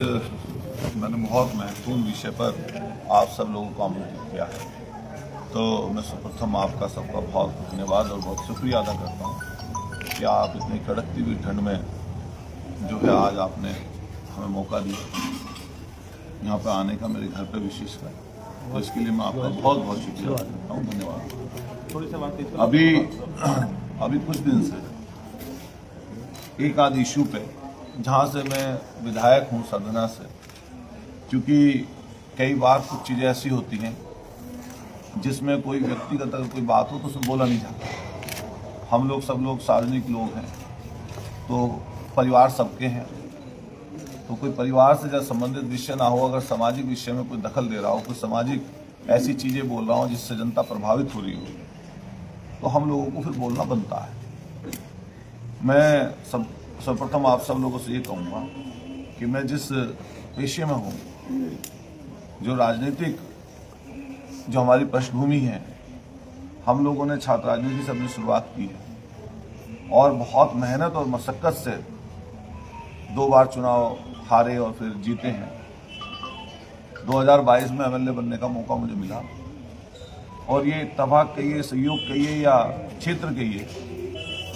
मैंने बहुत महत्वपूर्ण विषय पर आप सब लोगों को आमंत्रित किया है, तो मैं सर्वप्रथम आपका सबका बहुत धन्यवाद और बहुत शुक्रिया अदा करता हूँ कि आप इतनी कड़कती हुई ठंड में जो है आज आपने हमें मौका दिया यहाँ पर आने का, मेरे घर पर विशेषकर, तो इसके लिए मैं आपका बहुत बहुत शुक्रिया अदा करता हूँ। धन्यवाद। अभी कुछ दिन से एक आध इशू पे जहाँ से मैं विधायक हूँ सदना से, क्योंकि कई बार कुछ चीज़ें ऐसी होती हैं जिसमें कोई व्यक्तिगत अगर कोई बात हो तो उसमें बोला नहीं जाता। हम लोग सब लोग सार्वजनिक लोग हैं, तो परिवार सबके हैं, तो कोई परिवार से जब संबंधित विषय ना हो, अगर सामाजिक विषय में कोई दखल दे रहा हो, कोई सामाजिक ऐसी चीज़ें बोल रहा हो जिससे जनता प्रभावित हो रही हो, तो हम लोगों को फिर बोलना बनता है। मैं सर्वप्रथम आप सब लोगों से ये कहूँगा कि मैं जिस पेशे में हूँ, जो राजनीतिक जो हमारी पृष्ठभूमि है, हम लोगों ने छात्र राजनीति से अपनी शुरुआत की है और बहुत मेहनत और मशक्क़त से 2 बार चुनाव हारे और फिर जीते हैं। 2022 में एमएलए बनने का मौका मुझे मिला और ये इत्तेफाक कहिए, सहयोग कहिए या क्षेत्र कहिए,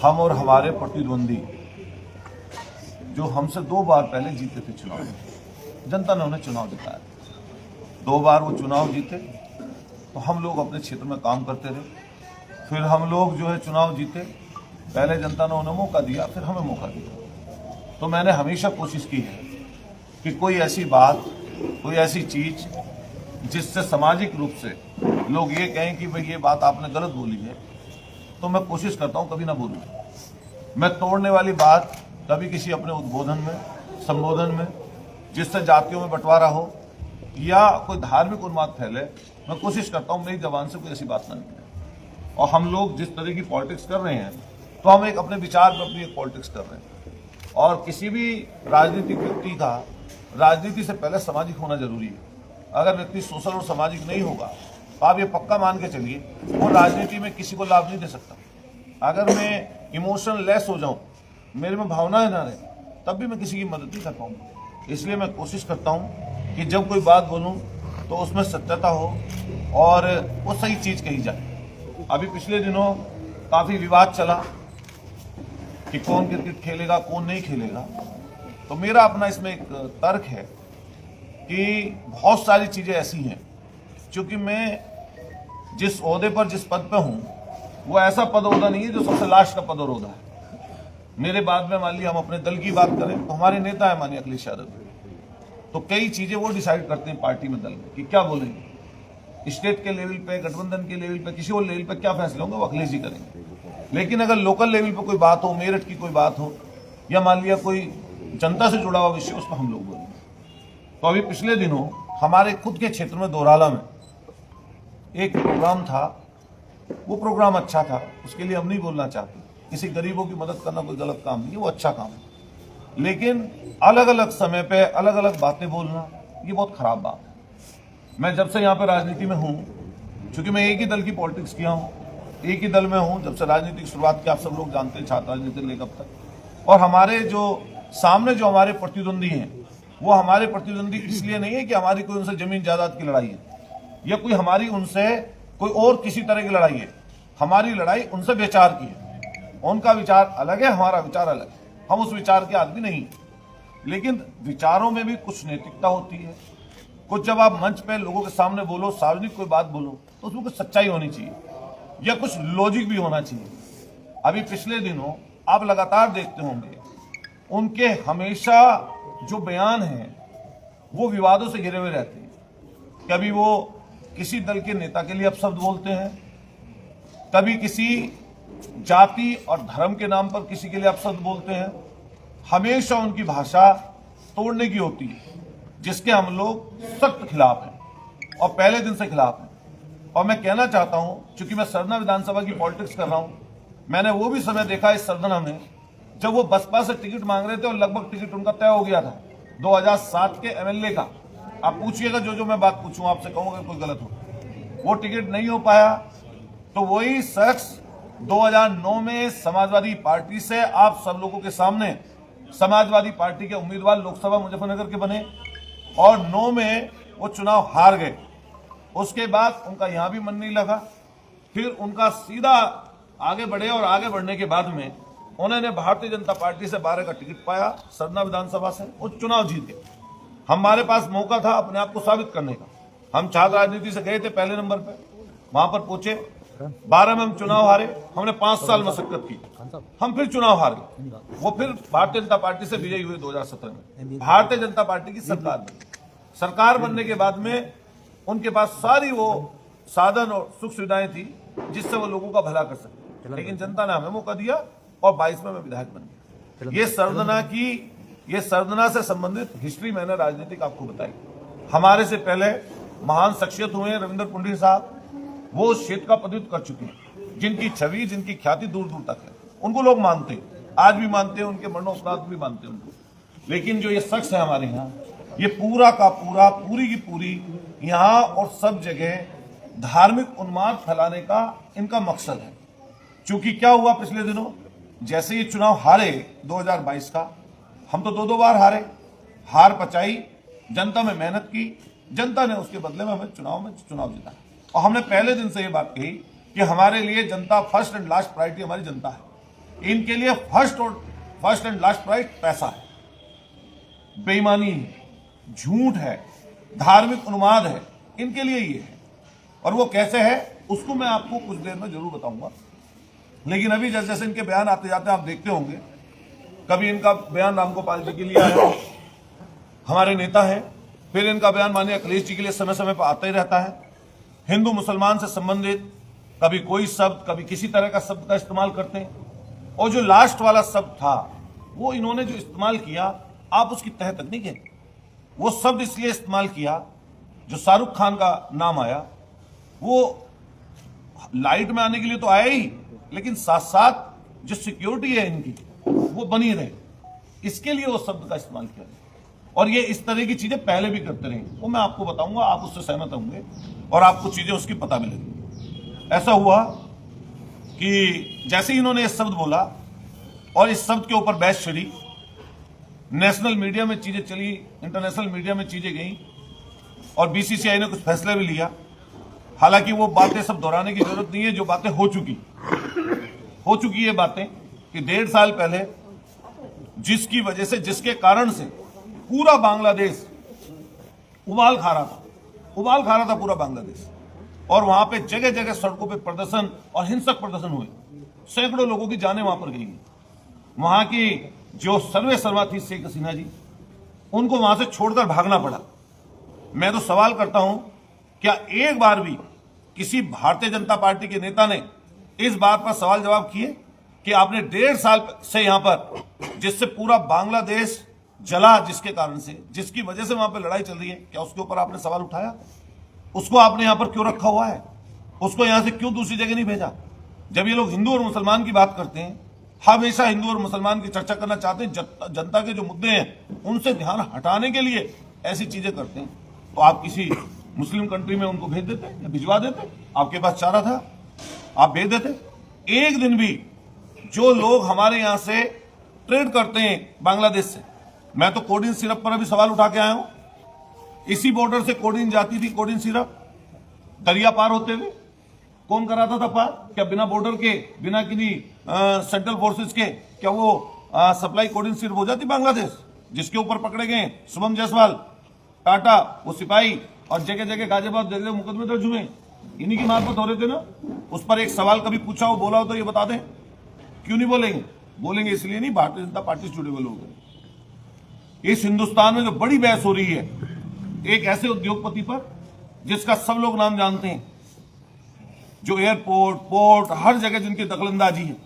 हम और हमारे प्रतिद्वंदी जो हमसे 2 बार पहले जीते थे चुनाव में, जनता ने उन्हें चुनाव जिताया, 2 बार वो चुनाव जीते, तो हम लोग अपने क्षेत्र में काम करते रहे। फिर हम लोग जो है चुनाव जीते, पहले जनता ने उन्हें मौका दिया, फिर हमें मौका दिया। तो मैंने हमेशा कोशिश की है कि कोई ऐसी बात, कोई ऐसी चीज जिससे सामाजिक रूप से लोग ये कहें कि भाई ये बात आपने गलत बोली है, तो मैं कोशिश करता हूँ कभी ना बोलूँ। मैं तोड़ने वाली बात कभी किसी अपने उद्बोधन में, संबोधन में, जिससे जातियों में बंटवारा हो या कोई धार्मिक उन्माद फैले, मैं कोशिश करता हूँ मेरी जबान से कोई ऐसी बात ना निकले। और हम लोग जिस तरह की पॉलिटिक्स कर रहे हैं, तो हम एक अपने विचार पर अपनी एक पॉलिटिक्स कर रहे हैं। और किसी भी राजनीतिक व्यक्ति का राजनीति से पहले सामाजिक होना जरूरी है। अगर व्यक्ति सोशल और सामाजिक नहीं होगा, तो आप ये पक्का मान के चलिए वो राजनीति में किसी को लाभ नहीं दे सकता। अगर मैं इमोशन लेस हो जाऊं, मेरे में भावनाएं ना रहे, तब भी मैं किसी की मदद नहीं कर पाऊंगा। इसलिए मैं कोशिश करता हूं कि जब कोई बात बोलूं तो उसमें सत्यता हो और वो सही चीज कही जाए। अभी पिछले दिनों काफी विवाद चला कि कौन क्रिकेट खेलेगा, कौन नहीं खेलेगा। तो मेरा अपना इसमें एक तर्क है कि बहुत सारी चीजें ऐसी हैं, क्योंकि मैं जिस ओहदे पर, जिस पद पे हूं, वो ऐसा पद ओहदा नहीं है जो सबसे लास्ट का पद और ओहदा है। मेरे बाद में मान लिया हम अपने दल की बात करें, तो हमारे नेता है माननीय अखिलेश यादव, तो कई चीजें वो डिसाइड करते हैं पार्टी में, दल में, कि क्या बोलेंगे। स्टेट के लेवल पे, गठबंधन के लेवल पे, किसी और लेवल पे क्या फैसले होंगे वो अखिलेश जी करेंगे। लेकिन अगर लोकल लेवल पे कोई बात हो, मेरठ की कोई बात हो, या मान लिया कोई जनता से जुड़ा हुआ विषय, उस पर हम लोग बोलेंगे। तो अभी पिछले दिनों हमारे खुद के क्षेत्र में दोराला में एक प्रोग्राम था, वो प्रोग्राम अच्छा था, उसके लिए हम नहीं बोलना चाहते। किसी गरीबों की मदद करना कोई गलत काम नहीं है, वो अच्छा काम है। लेकिन अलग अलग समय पे अलग अलग बातें बोलना, ये बहुत खराब बात है। मैं जब से यहाँ पे राजनीति में हूँ, चूंकि मैं एक ही दल की पॉलिटिक्स किया हूँ, एक ही दल में हूँ, जब से राजनीति की शुरुआत की, आप सब लोग जानते हैं, छात्र राजनीति लेकर अब तक। और हमारे जो सामने जो हमारे प्रतिद्वंदी हैं, वो हमारे प्रतिद्वंदी इसलिए नहीं है कि हमारी कोई उनसे जमीन जायदाद की लड़ाई है या कोई हमारी उनसे कोई और किसी तरह की लड़ाई है। हमारी लड़ाई उनसे विचार की है। उनका विचार अलग है, हमारा विचार अलग है। हम उस विचार के आदमी नहीं, लेकिन विचारों में भी कुछ नैतिकता होती है। कुछ जब आप मंच पे लोगों के सामने बोलो, सार्वजनिक कोई बात बोलो, तो उसमें कुछ सच्चाई होनी चाहिए या कुछ लॉजिक भी होना चाहिए। अभी पिछले दिनों आप लगातार देखते होंगे, उनके हमेशा जो बयान हैं वो विवादों से घिरे हुए रहते हैं। कभी वो किसी दल के नेता के लिए अपशब्द बोलते हैं, कभी किसी जाति और धर्म के नाम पर किसी के लिए अपशब्द बोलते हैं। हमेशा उनकी भाषा तोड़ने की होती है, जिसके हम लोग सख्त खिलाफ हैं और पहले दिन से खिलाफ हैं। और मैं कहना चाहता हूं, चूंकि मैं सरना विधानसभा की पॉलिटिक्स कर रहा हूं, मैंने वो भी समय देखा इस सरना में जब वो बसपा से टिकट मांग रहे थे और लगभग टिकट उनका तय हो गया था 2007 के एमएलए का। आप पूछिएगा, जो मैं बात पूछूं आपसे कहूंगा कोई गलत हो, वो टिकट नहीं हो पाया। तो वही शख्स 2009 में समाजवादी पार्टी से आप सब लोगों के सामने समाजवादी पार्टी के उम्मीदवार लोकसभा मुजफ्फरनगर के बने और 9 में वो चुनाव हार गए। उसके बाद उनका यहां भी मन नहीं लगा, फिर उनका सीधा आगे बढ़े और आगे बढ़ने के बाद में उन्होंने भारतीय जनता पार्टी से 12 का टिकट पाया, सरना विधानसभा से, वो चुनाव जीत गए। हमारे पास मौका था अपने आप को साबित करने का। हम छात्र राजनीति से गए थे पहले नंबर पे, वहां पर पहुंचे, 12 में हम चुनाव हारे, हमने 5 साल मशक्कत की, हम फिर चुनाव हार गए। वो फिर भारतीय जनता पार्टी से विजयी हुए 2017 में। भारतीय जनता पार्टी की सरकार बनी। सरकार बनने के बाद में उनके पास सारी वो साधन और सुख सुविधाएं थी जिससे वो लोगों का भला कर सके, लेकिन जनता ने हमें मौका दिया और 22 में मैं विधायक बन गया। ये सरदना से संबंधित हिस्ट्री मैंने राजनीतिक आपको बताई। हमारे से पहले महान शख्सियत हुए रविंद्र पुंडरी साहब, वो उस क्षेत्र का प्रतिनिधित्व कर चुके हैं, जिनकी छवि, जिनकी ख्याति दूर दूर तक है। उनको लोग मानते हैं, आज भी मानते हैं, उनके मरणोपरांत भी मानते हैं उनको। लेकिन जो ये शख्स है हमारे यहाँ, ये पूरा का पूरा, पूरी की पूरी यहाँ और सब जगह धार्मिक उन्माद फैलाने का इनका मकसद है। क्योंकि क्या हुआ पिछले दिनों, जैसे ये चुनाव हारे 2022 का, हम तो 2 बार हारे, हार पचाई, जनता में मेहनत की, जनता ने उसके बदले में हमें चुनाव जीता। और हमने पहले दिन से ये बात कही कि हमारे लिए जनता फर्स्ट एंड लास्ट प्रायोरिटी हमारी जनता है। इनके लिए फर्स्ट एंड लास्ट प्रायोरिटी पैसा है, बेईमानी है, झूठ है, धार्मिक उन्माद है, इनके लिए ये है। और वो कैसे है उसको मैं आपको कुछ देर में जरूर बताऊंगा। लेकिन अभी जैसे जैसे इनके बयान आते जाते हैं आप देखते होंगे, कभी इनका बयान रामगोपाल जी के लिए आया, हमारे नेता हैं, फिर इनका बयान माननीय अखिलेश जी के लिए समय समय पर आता ही रहता है। हिंदू मुसलमान से संबंधित कभी कोई शब्द, कभी किसी तरह का शब्द का इस्तेमाल करते हैं। और जो लास्ट वाला शब्द था वो इन्होंने जो इस्तेमाल किया, आप उसकी तह तक नहीं गए। वो शब्द इसलिए इस्तेमाल किया, जो शाहरुख खान का नाम आया, वो लाइट में आने के लिए तो आया ही, लेकिन साथ साथ जो सिक्योरिटी है इनकी वो बनी रहे, इसके लिए वो शब्द का इस्तेमाल किया। और ये इस तरह की चीजें पहले भी करते रहे, वो मैं आपको बताऊंगा, आप उससे सहमत होंगे और आपको चीजें उसकी पता मिलेगी। ऐसा हुआ कि जैसे ही इन्होंने ये शब्द बोला और इस शब्द के ऊपर बहस छिड़ी, नेशनल मीडिया में चीजें चली, इंटरनेशनल मीडिया में चीजें गई और बीसीसीआई ने कुछ फैसले भी लिया। हालांकि वो बातें सब दोहराने की जरूरत नहीं है, जो बातें हो चुकी है बातें कि 1.5 साल पहले जिसकी वजह से, जिसके कारण से पूरा बांग्लादेश उबाल खा रहा था पूरा बांग्लादेश। और वहां पे जगह जगह सड़कों पे प्रदर्शन और हिंसक प्रदर्शन हुए, सैकड़ों लोगों की जानें वहां पर गई। वहां की जो सर्वे सर्वा थी शेख हसीना जी, उनको वहां से छोड़कर भागना पड़ा। मैं तो सवाल करता हूं, क्या एक बार भी किसी भारतीय जनता पार्टी के नेता ने इस बात पर सवाल जवाब किए कि आपने 1.5 साल से यहां पर, जिससे पूरा बांग्लादेश जला, जिसके कारण से, जिसकी वजह से वहां पर लड़ाई चल रही है, क्या उसके ऊपर आपने सवाल उठाया? उसको आपने यहां पर क्यों रखा हुआ है? उसको यहां से क्यों दूसरी जगह नहीं भेजा? जब ये लोग हिंदू और मुसलमान की बात करते हैं, हमेशा हिंदू और मुसलमान की चर्चा करना चाहते हैं, जनता के जो मुद्दे हैं उनसे ध्यान हटाने के लिए ऐसी चीजें करते हैं, तो आप किसी मुस्लिम कंट्री में उनको भेज देते या भिजवा देते। आपके पास चारा था, आप भेज देते। एक दिन भी जो लोग हमारे यहां से ट्रेड करते हैं बांग्लादेश से, मैं तो कोडिन सिरप पर अभी सवाल उठा के आया हूं। इसी बॉर्डर से कोडिन जाती थी, कोडिन सिरप दरिया पार होते हुए कौन कराता था पार? क्या बिना बॉर्डर के, बिना किसी सेंट्रल फोर्सेस के क्या वो सप्लाई कोडिन सिरप हो जाती बांग्लादेश? जिसके ऊपर पकड़े गए शुभम जायसवाल, टाटा, वो सिपाही, और जगह जगह गाजियाबाद जगह मुकदमे दर्ज हुए, इन्हीं की मार्फत हो रहे थे ना। उस पर एक सवाल कभी पूछा हो, बोला हो तो ये बता दें। क्यों नहीं बोलेंगे इसलिए नहीं, भारतीय जनता पार्टी से जुड़े हुए लोग हैं। इस हिंदुस्तान में जो बड़ी बहस हो रही है एक ऐसे उद्योगपति पर जिसका सब लोग नाम जानते हैं, जो एयरपोर्ट, पोर्ट, हर जगह जिनकी दखलंदाजी है,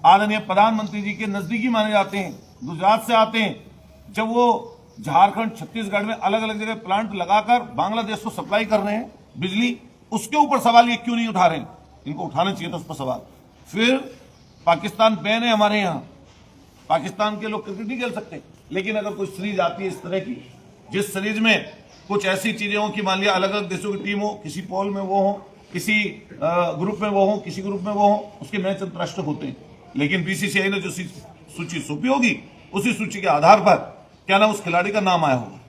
आदरणीय प्रधानमंत्री जी के नजदीकी माने जाते हैं, गुजरात से आते हैं। जब वो झारखंड, छत्तीसगढ़ में अलग अलग जगह प्लांट लगाकर बांग्लादेश को सप्लाई कर रहे हैं बिजली, उसके ऊपर सवाल ये क्यों नहीं उठा रहे हैं? इनको उठाना चाहिए था उस पर सवाल। फिर पाकिस्तान बैन है हमारे यहाँ, पाकिस्तान के लोग क्रिकेट नहीं खेल सकते, लेकिन अगर कोई सीरीज आती है इस तरह की, जिस सीरीज में कुछ ऐसी चीजें हो कि मान लिया अलग अलग देशों की टीम हो, किसी पोल में वो हो, किसी ग्रुप में वो हो, किसी ग्रुप में वो हो, उसके मैच अंतर्राष्ट्रीय होते हैं। लेकिन बीसीसीआई ने जो सूची सौंपी होगी उसी सूची के आधार पर क्या ना उस खिलाड़ी का नाम आया होगा।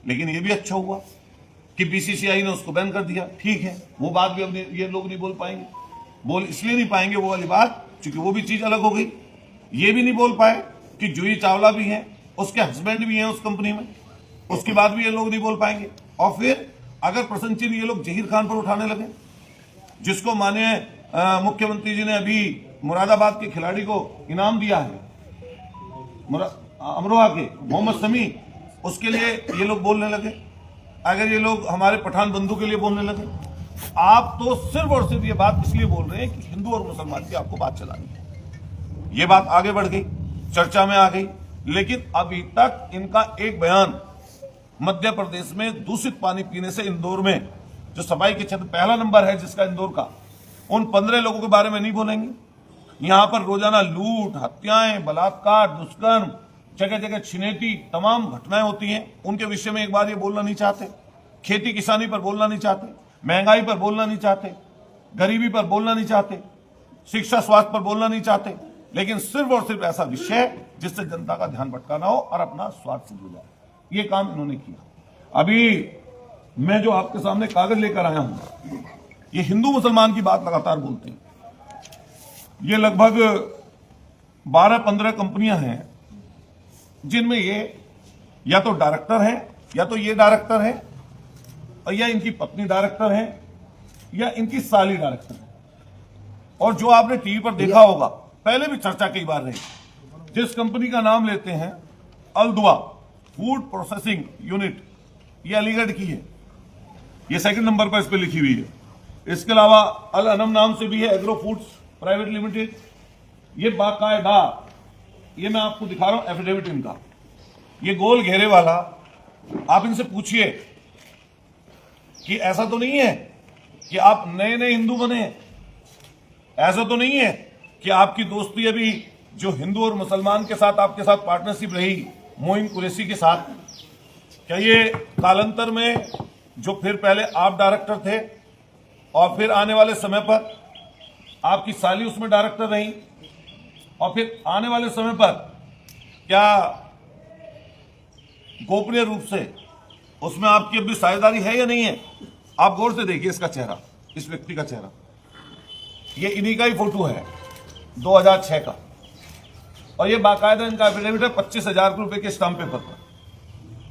लेकिन ये भी अच्छा हुआ कि बीसीसीआई ने उसको बैन कर दिया। ठीक है, वो बात भी अब ये लोग नहीं बोल पाएंगे, बोल इसलिए नहीं पाएंगे वो वाली बात क्योंकि वो भी चीज अलग हो गई। ये भी नहीं बोल पाए कि जूही चावला भी है, उसके हस्बैंड भी हैं उस कंपनी में, उसकी बात भी ये लोग नहीं बोल पाएंगे। और फिर अगर प्रसन्नचिन्ह ये लोग जहीर खान पर उठाने लगे, जिसको माननीय मुख्यमंत्री जी ने अभी मुरादाबाद के खिलाड़ी को इनाम दिया है, अमरोहा के मोहम्मद शमी, उसके लिए ये लोग बोलने लगे। अगर ये लोग हमारे पठान बंधु के लिए बोलने लगे, आप तो सिर्फ और सिर्फ ये बात इसलिए बोल रहे हैं कि हिंदू और मुसलमान की आपको बात चलानी है। ये बात आगे बढ़ गई, चर्चा में आ गई, लेकिन अभी तक इनका एक बयान मध्य प्रदेश में दूषित पानी पीने से इंदौर में जो सफाई के क्षेत्र पहला नंबर है जिसका इंदौर का, उन 15 लोगों के बारे में नहीं बोलेंगे। यहां पर रोजाना लूट, हत्याएं, बलात्कार, दुष्कर्म, जगह जगह छिनेटी तमाम घटनाएं होती हैं, उनके विषय में एक बार ये बोलना नहीं चाहते। खेती किसानी पर बोलना नहीं चाहते, महंगाई पर बोलना नहीं चाहते, गरीबी पर बोलना नहीं चाहते, शिक्षा स्वास्थ्य पर बोलना नहीं चाहते, लेकिन सिर्फ और सिर्फ ऐसा विषय जिससे जनता का ध्यान भटकाना हो और अपना स्वार्थ सिद्ध हो जाए, ये काम इन्होंने किया। अभी मैं जो आपके सामने कागज लेकर आया हूं, ये हिंदू मुसलमान की बात लगातार बोलते हैं। ये लगभग 12-15 कंपनियां हैं जिनमें ये या तो डायरेक्टर है, या तो ये डायरेक्टर है, और या इनकी पत्नी डायरेक्टर है, या इनकी साली डायरेक्टर है। और जो आपने टीवी पर देखा होगा, पहले भी चर्चा कई बार रही, जिस कंपनी का नाम लेते हैं अल-दुआ फूड प्रोसेसिंग यूनिट, ये अलीगढ़ की है, ये सेकंड नंबर पर इस पर लिखी हुई है। इसके अलावा अल अनम नाम से भी है एग्रो फूड्स प्राइवेट लिमिटेड। ये बाकायदा, ये मैं आपको दिखा रहा हूं एफिडेविट इनका, ये गोल घेरे वाला। आप इनसे पूछिए कि ऐसा तो नहीं है कि आप नए नए हिंदू बने, ऐसा तो नहीं है कि आपकी दोस्ती अभी जो हिंदू और मुसलमान के साथ आपके साथ पार्टनरशिप रही मोइन कुरैशी के साथ, क्या ये कालांतर में जो फिर पहले आप डायरेक्टर थे और फिर आने वाले समय पर आपकी साली उसमें डायरेक्टर रही, और फिर आने वाले समय पर क्या गोपनीय रूप से उसमें आपकी अभी साझेदारी है या नहीं है? आप गौर से देखिए इसका चेहरा, इस व्यक्ति का चेहरा, ये इन्हीं का ही फोटो है 2006 का, और ये बाकायदा इनका एफिडेविट है 25,000 रुपए के स्टाम्प पेपर पर।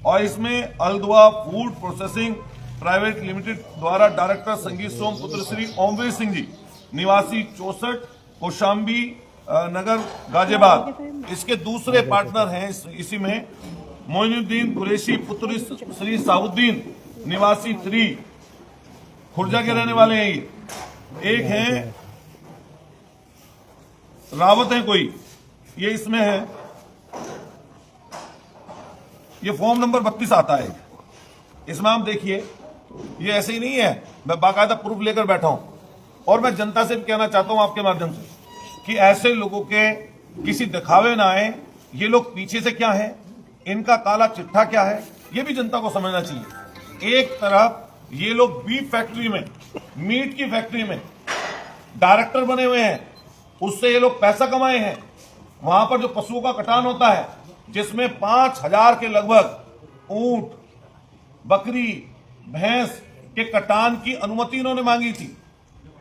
और इसमें अल-दुआ फूड प्रोसेसिंग प्राइवेट लिमिटेड द्वारा डायरेक्टर संगीत सोम पुत्र श्री ओमवीर सिंह जी, निवासी 64 कौशाम्बी नगर गाजियाबाद, इसके दूसरे पार्टनर हैं इसी में मोइनुद्दीन कुरैशी पुत्र श्री साहुद्दीन, निवासी 3 खुर्जा के रहने वाले हैं। ये एक हैं रावत है कोई, ये इसमें है, ये फॉर्म नंबर 32 आता है इसमें। आप देखिए, ये ऐसे ही नहीं है, मैं बाकायदा प्रूफ लेकर बैठा हूं। और मैं जनता से भी कहना चाहता हूं आपके माध्यम से कि ऐसे लोगों के किसी दिखावे ना आए। ये लोग पीछे से क्या है, इनका काला चिट्ठा क्या है, ये भी जनता को समझना चाहिए। एक तरफ ये लोग बीफ फैक्ट्री में, मीट की फैक्ट्री में डायरेक्टर बने हुए हैं, उससे ये लोग पैसा कमाए हैं। वहां पर जो पशुओं का कटान होता है, जिसमें 5,000 के लगभग ऊंट, बकरी, भैंस के कटान की अनुमति इन्होंने मांगी थी।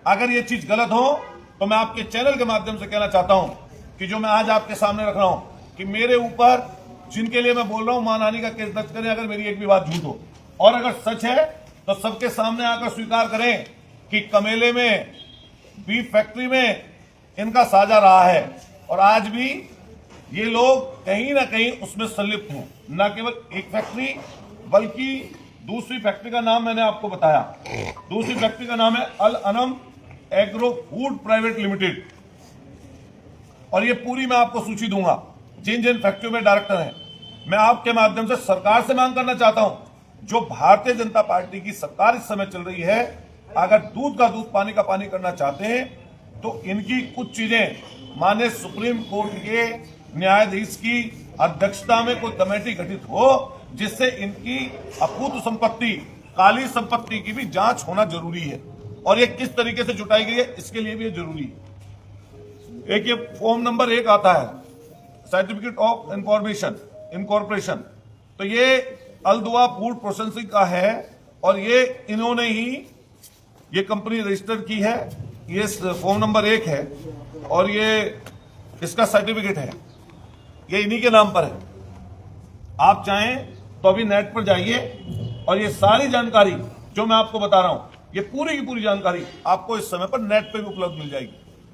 अगर ये चीज गलत हो तो मैं आपके चैनल के माध्यम से कहना चाहता हूं कि जो मैं आज आपके सामने रख रहा हूं कि मेरे ऊपर जिनके लिए मैं बोल रहा हूं मानहानि का केस दर्ज करें, अगर मेरी एक भी बात झूठ हो, और अगर सच है तो सबके सामने आकर स्वीकार करें कि कमेले में, बीफ फैक्ट्री में इनका साझा रहा है, और आज भी ये लोग कहीं ना कहीं उसमें संलिप्त हैं। न केवल एक फैक्ट्री बल्कि दूसरी फैक्ट्री का नाम मैंने आपको बताया, दूसरी फैक्ट्री का नाम है Al Anam agro food private limited. और ये पूरी मैं आपको सूची दूंगा जिन जिन फैक्ट्रियों में डायरेक्टर हैं। मैं आपके माध्यम से सरकार से मांग करना चाहता हूं, जो भारतीय जनता पार्टी की सरकार इस समय चल रही है, अगर दूध का दूध पानी का पानी करना चाहते हैं तो इनकी कुछ चीजें माननीय सुप्रीम कोर्ट के न्यायाधीश की अध्यक्षता में कोई कमेटी गठित हो, जिससे इनकी अपूर्व संपत्ति, काली संपत्ति की भी जांच होना जरूरी है। और ये किस तरीके से जुटाई गई है, इसके लिए भी ये जरूरी है। एक ये फॉर्म नंबर 1 आता है सर्टिफिकेट ऑफ इनकॉर्पोरेशन। तो ये अल्दुआ फूड प्रोसेसिंग का है और ये इन्होंने ही ये कंपनी रजिस्टर की है। ये फॉर्म नंबर 1 है और ये इसका सर्टिफिकेट है, ये इन्हीं के नाम पर है। आप चाहें तो अभी नेट पर जाइए और ये सारी जानकारी जो मैं आपको बता रहा हूं, ये पूरी की पूरी जानकारी आपको इस समय पर नेट पे भी उपलब्ध मिल जाएगी।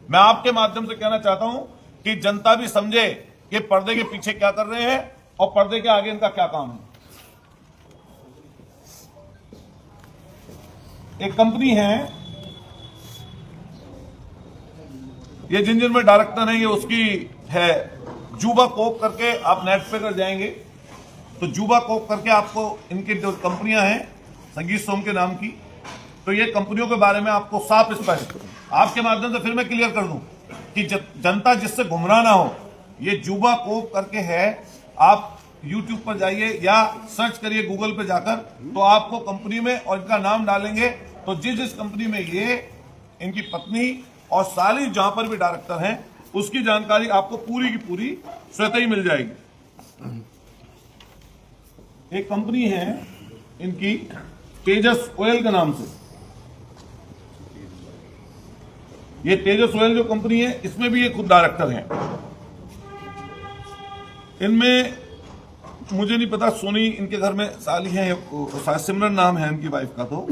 मैं आपके माध्यम से कहना चाहता हूं कि जनता भी समझे कि पर्दे के पीछे क्या कर रहे हैं और पर्दे के आगे इनका क्या काम है। एक कंपनी है, ये जिन में डायरेक्टर है, ये उसकी है जूबा कोप करके। आप नेट पे कर जाएंगे तो जूबा कोप करके आपको इनकी जो कंपनियां हैं संगीत सोम के नाम की, तो ये कंपनियों के बारे में आपको साफ स्पष्ट आपके माध्यम से फिर मैं क्लियर कर दूं कि जनता जिससे गुमराह ना हो, ये जूबा कोप करके है। आप YouTube पर जाइए या सर्च करिए गूगल पे जाकर, तो आपको कंपनी में और इनका नाम डालेंगे तो जिस कंपनी में ये इनकी पत्नी और साली जहां पर भी डायरेक्टर हैं उसकी जानकारी आपको पूरी की पूरी स्वतः ही मिल जाएगी। एक कंपनी है इनकी तेजस ऑयल के नाम से, ये तेजस ऑयल जो कंपनी है इसमें भी ये खुद डायरेक्टर हैं। इनमें मुझे नहीं पता, सोनी इनके घर में साली है, शायद सिमरन नाम है इनकी वाइफ का, तो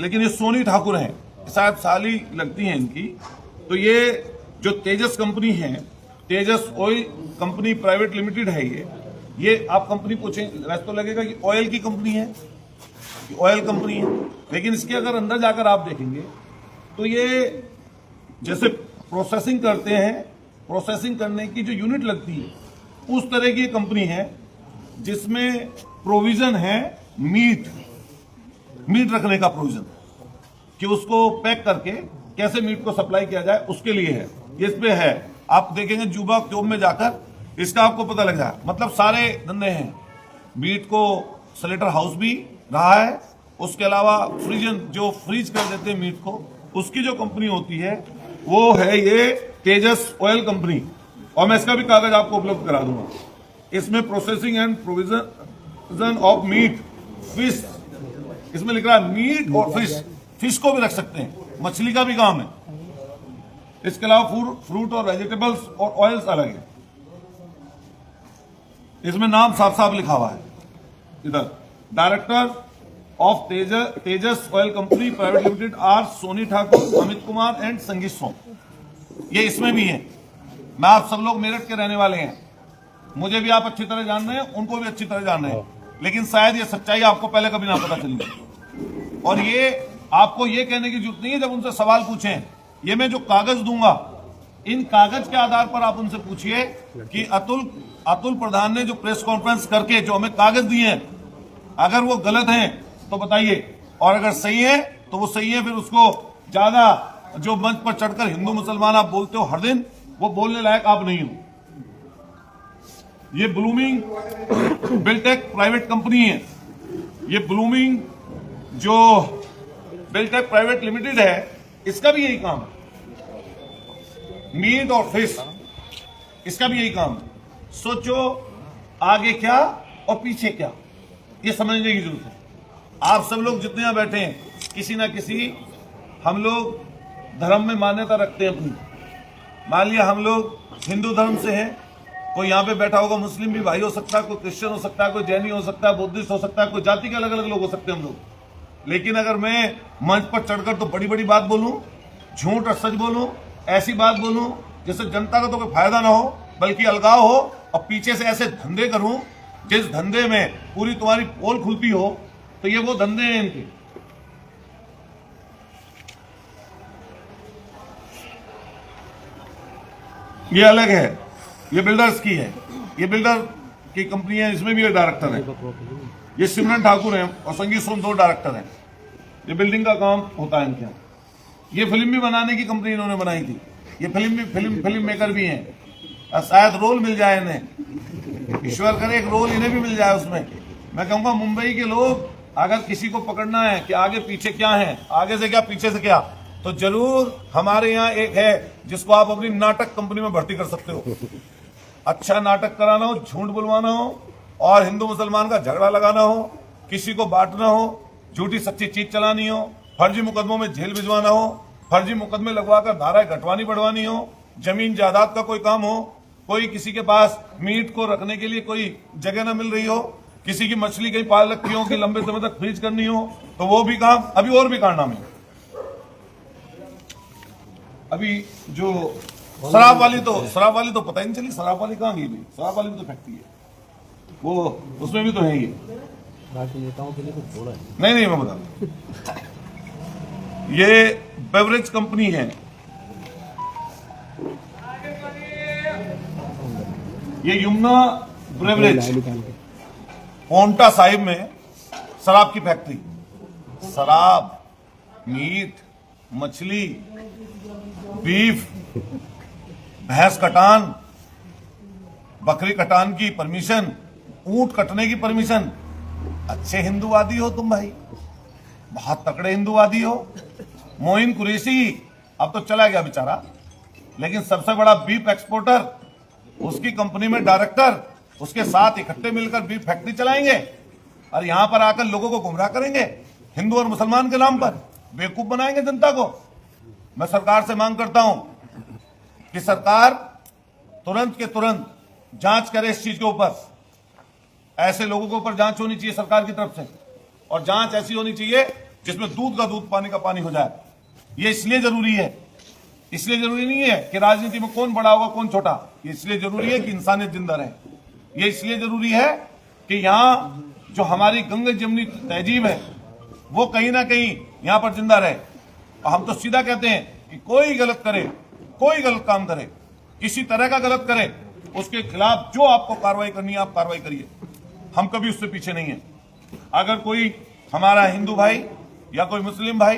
लेकिन ये सोनी ठाकुर हैं, शायद साली लगती हैं इनकी। तो ये जो तेजस कंपनी है, तेजस ऑयल कंपनी प्राइवेट लिमिटेड है, ये आप कंपनी पूछेंगे वैसे तो लगेगा कि ऑयल की कंपनी है, ऑयल कंपनी है, लेकिन इसके अगर अंदर जाकर आप देखेंगे तो ये जैसे प्रोसेसिंग करते हैं, प्रोसेसिंग करने की जो यूनिट लगती है उस तरह की कंपनी है जिसमें प्रोविजन है मीट रखने का प्रोविजन, कि उसको पैक करके कैसे मीट को सप्लाई किया जाए उसके लिए है। इस पे है, आप देखेंगे जूबा क्यूब में जाकर इसका आपको पता लग जाए। मतलब सारे धंधे हैं, मीट को स्लेटर हाउस भी रहा है, उसके अलावा फ्रीजन जो फ्रीज कर देते हैं मीट को, उसकी जो कंपनी होती है वो है ये तेजस ऑयल कंपनी। और मैं इसका भी कागज आपको उपलब्ध करा दूंगा। इसमें processing and provision of meat fish, इसमें लिख रहा है मीट और फिश को भी रख सकते हैं, मछली का भी काम है। इसके अलावा फ्रूट और वेजिटेबल्स और ऑयल्स अलग है। इसमें नाम साफ साफ लिखा हुआ है इधर, director of Tejas oil company private limited are Soni Thakur, Amit Kumar and Sangeet Som, ये इसमें भी है। मैं आप सब लोग मेरठ के रहने वाले हैं, मुझे भी आप अच्छी तरह जान रहे हैं, उनको भी अच्छी तरह जान रहे हैं, लेकिन शायद ये सच्चाई आपको पहले कभी ना पता चली। और ये आपको ये कहने की जरूरत नहीं है जब उनसे सवाल पूछें, ये मैं जो कागज दूंगा इन कागज के आधार पर आप उनसे पूछिए कि अतुल प्रधान ने जो प्रेस कॉन्फ्रेंस करके जो हमें कागज दिए हैं, अगर वो गलत हैं तो बताइए, और अगर सही है तो वो सही है। फिर उसको ज्यादा जो मंच पर चढ़कर हिंदू मुसलमान आप बोलते हो हर दिन, वो बोलने लायक आप नहीं हो। ये ब्लूमिंग बिल्टेक प्राइवेट कंपनी है, ये ब्लूमिंग जो बिल्टेक प्राइवेट लिमिटेड है, इसका भी यही काम है, मीट और फिश, इसका भी यही काम है। सोचो आगे क्या और पीछे क्या, ये समझने की जरूरत है। आप सब लोग जितने यहां बैठे हैं, किसी ना किसी हम लोग धर्म में मान्यता रखते हैं अपनी। मान लिया हम लोग हिंदू धर्म से हैं, कोई यहाँ पे बैठा होगा मुस्लिम भी भाई हो सकता है, कोई क्रिश्चियन हो सकता है, कोई जैनी हो सकता है, बुद्धिस्ट हो सकता है, कोई जाति के अलग अलग लोग हो सकते हैं हम लोग। लेकिन अगर मैं मंच पर चढ़कर तो बड़ी बड़ी बात बोलूं, झूठ और सच बोलूं, ऐसी बात बोलूं जिससे जनता का तो कोई फायदा ना हो बल्कि अलगाव हो, और पीछे से ऐसे धंधे करूं जिस धंधे में पूरी तुम्हारी पोल खुलती हो, तो ये वो धंधे हैं इनके। ये अलग है, ये बिल्डर्स की है, ये बिल्डर की कंपनी है, इसमें भी ये डायरेक्टर है। ये सिमरन ठाकुर हैं और संगीत सोम 2 डायरेक्टर हैं। ये बिल्डिंग का काम होता है इनके यहाँ। ये फिल्म भी बनाने की कंपनी इन्होंने बनाई थी, ये फिल्म मेकर भी हैं। शायद रोल मिल जाए इन्हें, ईश्वर करे एक रोल इन्हें भी मिल जाए उसमें। मैं कहूंगा मुंबई के लोग अगर किसी को पकड़ना है कि आगे पीछे क्या है, आगे से क्या पीछे से क्या, तो जरूर हमारे यहाँ एक है जिसको आप अपनी नाटक कंपनी में भर्ती कर सकते हो। अच्छा नाटक कराना हो, झूठ बुलवाना हो और हिंदू मुसलमान का झगड़ा लगाना हो, किसी को बांटना हो, झूठी सच्ची चीज चलानी हो, फर्जी मुकदमों में जेल भिजवाना हो, फर्जी मुकदमे लगवाकर धाराएं घटवानी बढ़वानी हो, जमीन जायदाद का कोई काम हो, कोई किसी के पास मीट को रखने के लिए कोई जगह न मिल रही हो, किसी की मछली कहीं पाल रखी हो कि लंबे समय तक फ्रीज करनी हो, तो वो भी काम, अभी और भी कारनामे। अभी जो शराब वाली तो पता ही नहीं चली, शराब वाली कहाँ गई भाई? शराब वाली भी तो फैक्ट्री है, वो उसमें भी तो है ही। राष्ट्रीय नेताओं के लिए कुछ बोला है? नहीं मैं बता, ये बेवरेज कंपनी है, ये यमुना बेवरेज पोंटा साहिब में शराब की फैक्ट्री। शराब, मीट, मछली, बीफ, भैंस कटान, बकरी कटान की परमिशन, ऊंट कटने की परमिशन। अच्छे हिंदूवादी हो तुम भाई, बहुत तकड़े हिंदूवादी हो। मोइन कुरैशी अब तो चला गया बेचारा, लेकिन सबसे बड़ा बीफ एक्सपोर्टर, उसकी कंपनी में डायरेक्टर, उसके साथ इकट्ठे मिलकर बीफ फैक्ट्री चलाएंगे और यहां पर आकर लोगों को गुमराह करेंगे, हिंदू और मुसलमान के नाम पर बेवकूफ बनाएंगे जनता को। मैं सरकार से मांग करता हूं कि सरकार तुरंत के तुरंत जांच करे इस चीज के ऊपर। ऐसे लोगों के ऊपर जांच होनी चाहिए सरकार की तरफ से, और जांच ऐसी होनी चाहिए जिसमें दूध का दूध पानी का पानी हो जाए। ये इसलिए जरूरी है, इसलिए जरूरी नहीं है कि राजनीति में कौन बड़ा होगा कौन छोटा, ये इसलिए जरूरी है कि इंसानियत जिंदा रहे। ये इसलिए जरूरी है कि यहाँ जो हमारी गंगा जमनी तहजीब है वो कहीं ना कहीं यहाँ पर जिंदा रहे। और हम तो सीधा कहते हैं कि कोई गलत करे, कोई गलत काम करे, किसी तरह का गलत करे, उसके खिलाफ जो आपको कार्रवाई करनी है आप कार्रवाई करिए, हम कभी उससे पीछे नहीं है। अगर कोई हमारा हिंदू भाई या कोई मुस्लिम भाई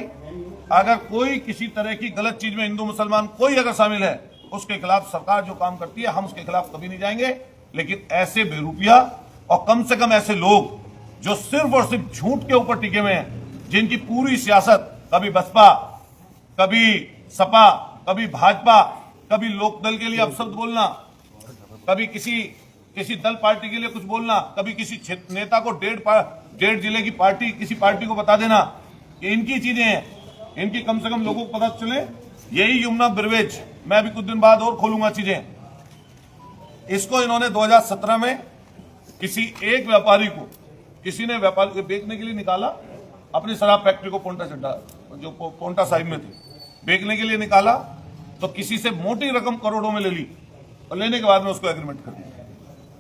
अगर कोई किसी तरह की गलत चीज में, हिंदू मुसलमान कोई अगर शामिल है, उसके खिलाफ सरकार जो काम करती है हम उसके खिलाफ कभी नहीं जाएंगे। लेकिन ऐसे बेरुपया और कम से कम ऐसे लोग जो सिर्फ और सिर्फ झूठ के ऊपर टिके हुए हैं, जिनकी पूरी सियासत कभी बसपा, कभी सपा, कभी भाजपा, कभी लोकदल के लिए अपशब्द बोलना, कभी किसी दल पार्टी के लिए कुछ बोलना, कभी किसी नेता को डेढ़ जिले की पार्टी किसी पार्टी को बता देना, ये इनकी चीजें हैं। इनकी कम से कम लोगों को पता चले। यही यमुना बेवरेज मैं भी कुछ दिन बाद और खोलूंगा चीजें। इसको इन्होंने 2017 में किसी एक व्यापारी को, किसी ने व्यापारी को बेचने के लिए निकाला, अपनी शराब फैक्ट्री को पोंटा चड्डा जो पोंटा साहिब में थे बेचने के लिए निकाला, तो किसी से मोटी रकम करोड़ों में ले ली और लेने के बाद में उसको एग्रीमेंट कर दिया।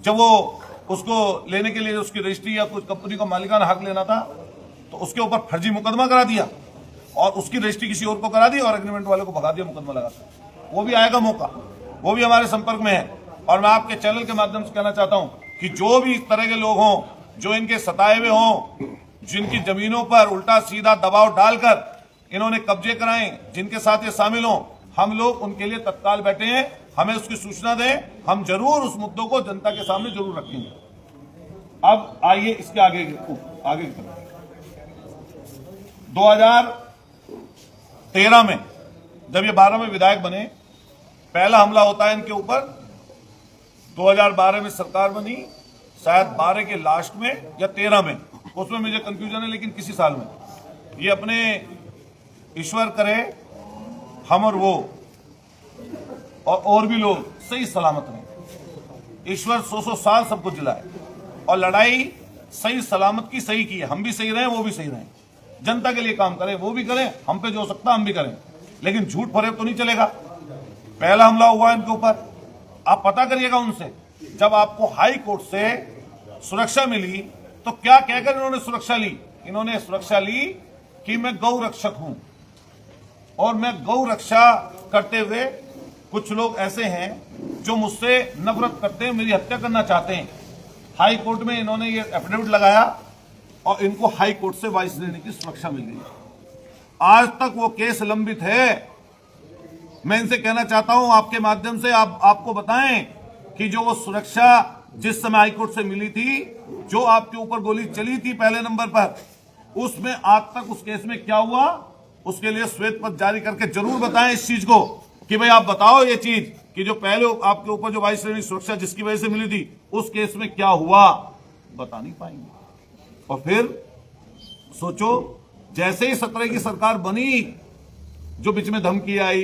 जब वो उसको लेने के लिए उसकी रजिस्ट्री या कुछ कंपनी को मालिकाना हक लेना था तो उसके ऊपर फर्जी मुकदमा करा दिया और उसकी रजिस्ट्री किसी और को करा दी और एग्रीमेंट वाले को भगा दिया मुकदमा लगाकर। वो भी आएगा मौका, वो भी हमारे संपर्क में है। और मैं आपके चैनल के माध्यम से कहना चाहता हूं कि जो भी इस तरह के लोग हों, जो इनके सताए हुए हों, जिनकी जमीनों पर उल्टा सीधा दबाव डालकर इन्होंने कब्जे कराए, जिनके साथ ये शामिल हों, हम लोग उनके लिए तत्काल बैठे हैं। हमें उसकी सूचना दें, हम जरूर उस मुद्दों को जनता के सामने जरूर रखेंगे। अब आइए इसके आगे की तरफ। 2013 में जब ये 12 में विधायक बने, पहला हमला होता है इनके ऊपर। 2012 में सरकार बनी, शायद 12 के लास्ट में या 13 में, उसमें मुझे कंफ्यूजन है, लेकिन किसी साल में ये अपने ईश्वर करे हम और वो और भी लोग सही सलामत रहे। ईश्वर 100 साल सबको जिलाए और लड़ाई सही सलामत की सही की है। हम भी सही रहे, वो भी सही रहे, जनता के लिए काम करें, वो भी करें, हम पे जो हो सकता हम भी करें, लेकिन झूठ फरेब तो नहीं चलेगा। पहला हमला हुआ इनके ऊपर, आप पता करिएगा उनसे। जब आपको हाई कोर्ट से सुरक्षा मिली तो क्या कहकर इन्होंने सुरक्षा ली? इन्होंने सुरक्षा ली कि मैं गौ रक्षक हूं और मैं गौ रक्षा करते हुए कुछ लोग ऐसे हैं जो मुझसे नफरत करते हैं, मेरी हत्या करना चाहते हैं। हाई कोर्ट में इन्होंने ये एफिडेविट लगाया और इनको हाई कोर्ट से वाइस देने की सुरक्षा मिल गई। आज तक वो केस लंबित है। मैं इनसे कहना चाहता हूं आपके माध्यम से, आपको बताएं कि जो वो सुरक्षा जिस समय हाईकोर्ट से मिली थी, जो आपके ऊपर गोली चली थी पहले नंबर पर, उसमें आज तक उस केस में क्या हुआ, उसके लिए श्वेत पत्र जारी करके जरूर बताएं इस चीज को कि भाई आप बताओ ये चीज कि जो पहले आपके ऊपर जो 22 श्रेणी सुरक्षा जिसकी वजह से मिली थी, उस केस में क्या हुआ बता नहीं पाएंगे। और फिर सोचो, जैसे ही 17 की सरकार बनी, जो बीच में धमकी आई,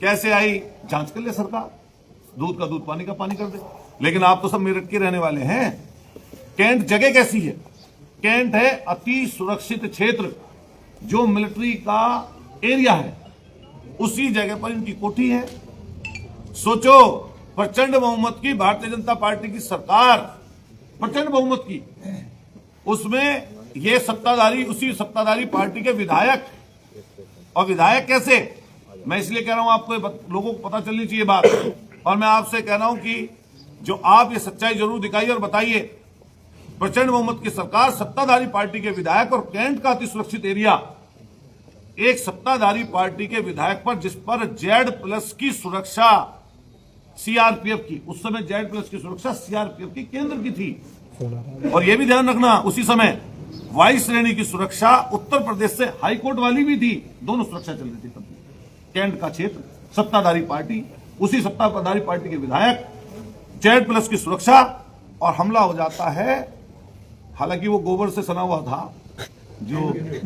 कैसे आई, जांच कर ले सरकार, दूध का दूध पानी का पानी कर दे। लेकिन आप तो सब मेरठ के रहने वाले हैं। कैंट जगह कैसी है? कैंट है अति सुरक्षित क्षेत्र, जो मिलिट्री का एरिया है, उसी जगह पर इनकी कोठी है। सोचो, प्रचंड बहुमत की भारतीय जनता पार्टी की सरकार, प्रचंड बहुमत की, उसमें ये सत्ताधारी, उसी सत्ताधारी पार्टी के विधायक, और विधायक कैसे, मैं इसलिए कह रहा हूं, आपको लोगों को पता चलनी चाहिए बात। और मैं आपसे कह रहा हूं कि जो आप ये सच्चाई जरूर दिखाइए और बताइए, प्रचंड बहुमत की सरकार, सत्ताधारी पार्टी के विधायक, और कैंट का अति सुरक्षित एरिया एक सत्ताधारी पार्टी के विधायक पर, जिस पर Z+ की सुरक्षा सीआरपीएफ की, उस समय Z+ की सुरक्षा सीआरपीएफ की केंद्र की थी। और यह भी ध्यान रखना, उसी समय 22 श्रेणी की सुरक्षा उत्तर प्रदेश से हाईकोर्ट वाली भी थी। दोनों सुरक्षा चल रही थी तब। कैंट का क्षेत्र, सत्ताधारी पार्टी, उसी सत्ताधारी पार्टी के विधायक, Z+ की सुरक्षा, और हमला हो जाता है। हालांकि वो गोबर से सना हुआ था, जो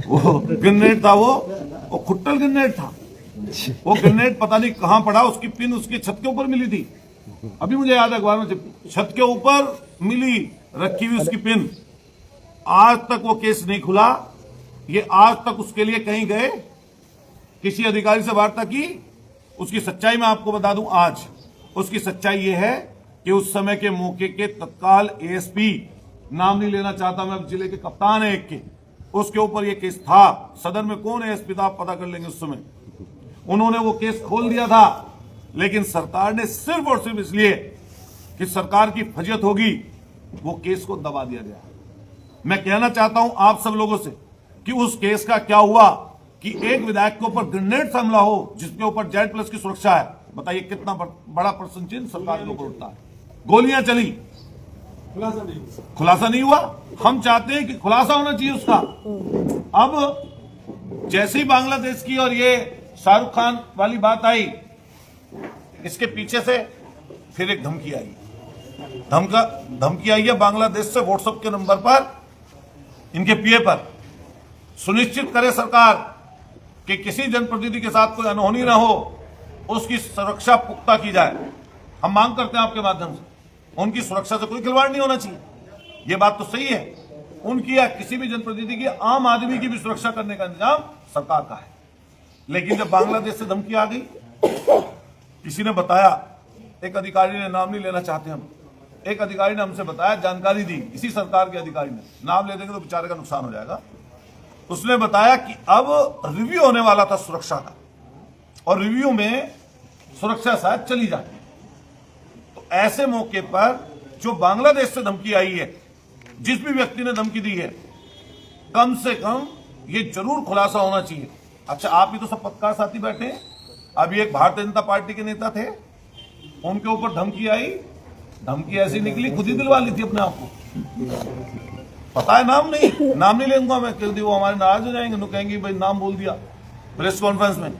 वो ग्रेनेड था, वो खुट्टल ग्रेनेड था। वो ग्रेनेड पता नहीं कहां पड़ा, उसकी पिन उसकी छत के ऊपर मिली थी। अभी मुझे याद है, अखबार में छत के ऊपर मिली, रखी हुई उसकी पिन। आज तक वो केस नहीं खुला। ये आज तक उसके लिए कहीं गए, किसी अधिकारी से वार्ता की? उसकी सच्चाई मैं आपको बता दूं आज। उसकी सच्चाई ये है कि उस समय के मौके के तत्काल एएसपी, नाम नहीं लेना चाहता मैं, जिले के कप्तान है एक के, उसके ऊपर ये केस था। सदर में कौन एएसपी था आप पता कर लेंगे। उस समय उन्होंने वो केस खोल दिया था, लेकिन सरकार ने सिर्फ और सिर्फ इसलिए कि सरकार की फजियत होगी, वो केस को दबा दिया गया। मैं कहना चाहता हूं आप सब लोगों से कि उस केस का क्या हुआ कि एक विधायक के ऊपर ग्रेनेड से हमला हो, जिसके ऊपर Z+ की सुरक्षा है। बताइए कितना बड़ा प्रश्न चिन्ह सरकार के ऊपर उठता है। गोलियां चली, खुलासा नहीं हुआ। हम चाहते हैं कि खुलासा होना चाहिए उसका। अब जैसे ही बांग्लादेश की और ये शाहरुख खान वाली बात आई, इसके पीछे से फिर एक धमकी आई। धमकी आई है बांग्लादेश से व्हाट्सएप के नंबर पर, इनके पीए पर। सुनिश्चित करे सरकार कि किसी जनप्रतिनिधि के साथ कोई अनहोनी ना हो, उसकी सुरक्षा पुख्ता की जाए। हम मांग करते हैं आपके माध्यम से, उनकी सुरक्षा से कोई खिलवाड़ नहीं होना चाहिए। ये बात तो सही है, उनकी या किसी भी जनप्रतिनिधि की, आम आदमी की भी सुरक्षा करने का इंतजाम सरकार का है। लेकिन जब बांग्लादेश से धमकी आ गई, किसी ने बताया, एक अधिकारी ने, नाम नहीं लेना चाहते हम, एक अधिकारी ने हमसे बताया, जानकारी दी, इसी सरकार के अधिकारी ने, नाम ले देंगे तो बेचारे का नुकसान हो जाएगा। उसने बताया कि अब रिव्यू होने वाला था सुरक्षा का, और रिव्यू में सुरक्षा शायद चली जाए। तो ऐसे मौके पर जो बांग्लादेश से धमकी आई है, जिस भी व्यक्ति ने धमकी दी है, कम से कम ये जरूर खुलासा होना चाहिए। अच्छा, आप भी तो सब पत्रकार साथी बैठे हैं। अभी एक भारतीय जनता पार्टी के नेता थे, उनके ऊपर धमकी आई, धमकी ऐसी निकली, खुद ही दिलवा ली थी अपने आप को। पता है, नाम नहीं लेंगे मैं, क्योंकि वो हमारे नाराज हो जाएंगे, कहेंगे भाई नाम बोल दिया प्रेस कॉन्फ्रेंस में।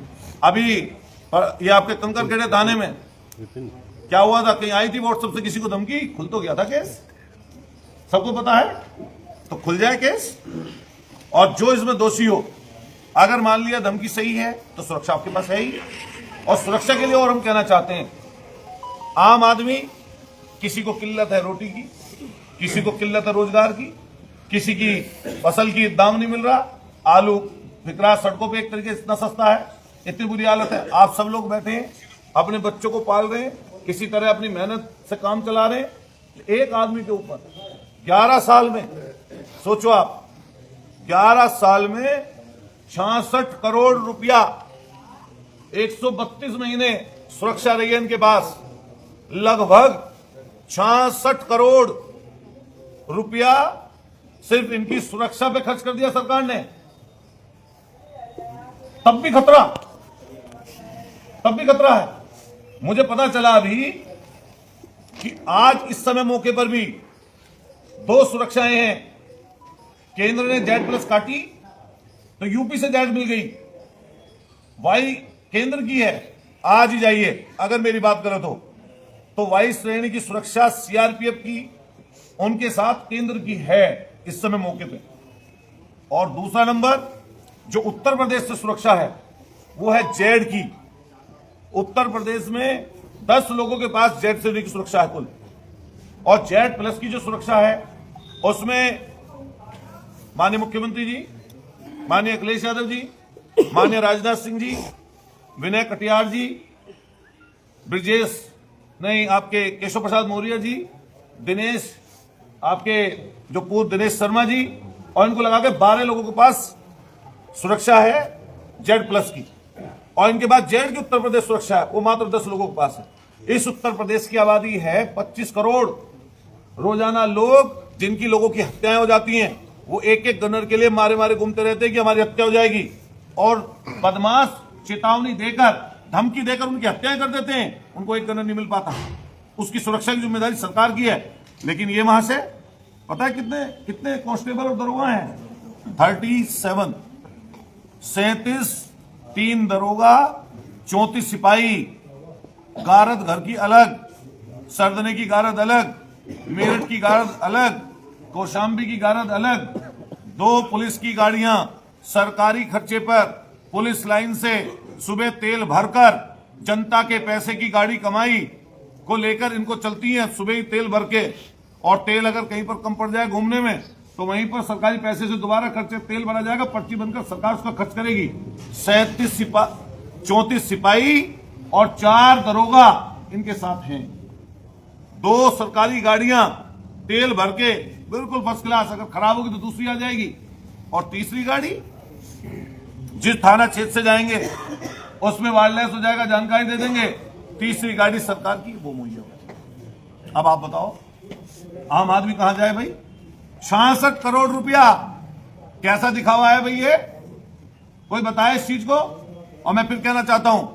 अभी ये आपके कंकरखेड़े थाने में क्या हुआ था, कहीं आई थी व्हाट्सएप से किसी को धमकी, खुल तो गया था केस, सबको पता है, तो खुल जाए केस। और जो इसमें दोषी हो, अगर मान लिया धमकी सही है, तो सुरक्षा आपके पास है ही। और सुरक्षा के लिए और हम कहना चाहते हैं, आम आदमी, किसी को किल्लत है रोटी की, किसी को किल्लत है रोजगार की, किसी की फसल की दाम नहीं मिल रहा, आलू बिक रहा सड़कों पे, एक तरीके से इतना सस्ता है, इतनी बुरी हालत है। आप सब लोग बैठे हैं, अपने बच्चों को पाल रहे हैं, किसी तरह अपनी मेहनत से काम चला रहे हैं। एक आदमी के ऊपर 11 साल में, सोचो आप, 11 साल में 66 करोड़ रुपया, 132 महीने सुरक्षा रही है इनके पास, लगभग 66 करोड़ रुपया सिर्फ इनकी सुरक्षा पे खर्च कर दिया सरकार ने। तब भी खतरा है। मुझे पता चला अभी कि आज इस समय मौके पर भी 2 सुरक्षाएं हैं। केंद्र ने Z+ काटी तो यूपी से Z मिल गई, वाई केंद्र की है, आज ही जाइए। अगर मेरी बात करें तो वायु श्रेणी की सुरक्षा सीआरपीएफ की उनके साथ केंद्र की है इस समय मौके पे। और दूसरा नंबर जो उत्तर प्रदेश से सुरक्षा है वो है जेड की। उत्तर प्रदेश में 10 लोगों के पास जेड श्रेणी की सुरक्षा है कुल, और जेड प्लस की जो सुरक्षा है उसमें माननीय मुख्यमंत्री जी, माननीय अखिलेश यादव जी, माननीय राजनाथ सिंह जी, विनय कटियार जी, आपके केशव प्रसाद मौर्य जी, दिनेश, आपके जो पूर्व दिनेश शर्मा जी, और इनको लगा के 12 लोगों के पास सुरक्षा है जेड प्लस की। और इनके बाद जेड की उत्तर प्रदेश सुरक्षा है वो मात्र 10 लोगों के पास है। इस उत्तर प्रदेश की आबादी है 25 करोड़। रोजाना लोग जिनकी लोगों की हत्याएं हो जाती हैं वो एक एक गनर के लिए मारे मारे घूमते रहते हैं कि हमारी हत्या हो जाएगी, और बदमाश चेतावनी देकर, धमकी देकर उनकी हत्याएं कर देते हैं। उनको एक गनर नहीं मिल पाता। उसकी सुरक्षा की जिम्मेदारी सरकार की है। लेकिन ये वहां से पता है कितने कांस्टेबल और दरोगा हैं? 37, 37, 3 दरोगा, 34 सिपाही। गारद घर की अलग, सरदने की गारद अलग, मेरठ की गारद अलग, कौशाम्बी की गारद अलग, 2 पुलिस की गाड़ियां सरकारी खर्चे पर पुलिस लाइन से सुबह तेल भरकर जनता के पैसे की गाड़ी कमाई को लेकर इनको चलती हैं सुबह ही तेल भर के। और तेल अगर कहीं पर कम पड़ जाए घूमने में तो वहीं पर सरकारी पैसे से दोबारा खर्चे तेल भरा जाएगा, पर्ची बनकर सरकार उसका खर्च करेगी। 34 सिपाही और 4 दरोगा इनके साथ हैं। 2 सरकारी गाड़ियां तेल भर के बिल्कुल फर्स्ट क्लास, अगर खराब होगी तो दूसरी आ जाएगी, और तीसरी गाड़ी जिस थाना क्षेत्र से जाएंगे उसमें वायरलेस हो जाएगा, जानकारी दे देंगे। तीसरी गाड़ी सरकार की वो मुहैया होगी। अब आप बताओ आम आदमी कहां जाए भाई? 66 करोड़ रुपया कैसा दिखावा है भाई ये? कोई बताए इस चीज को? और मैं फिर कहना चाहता हूं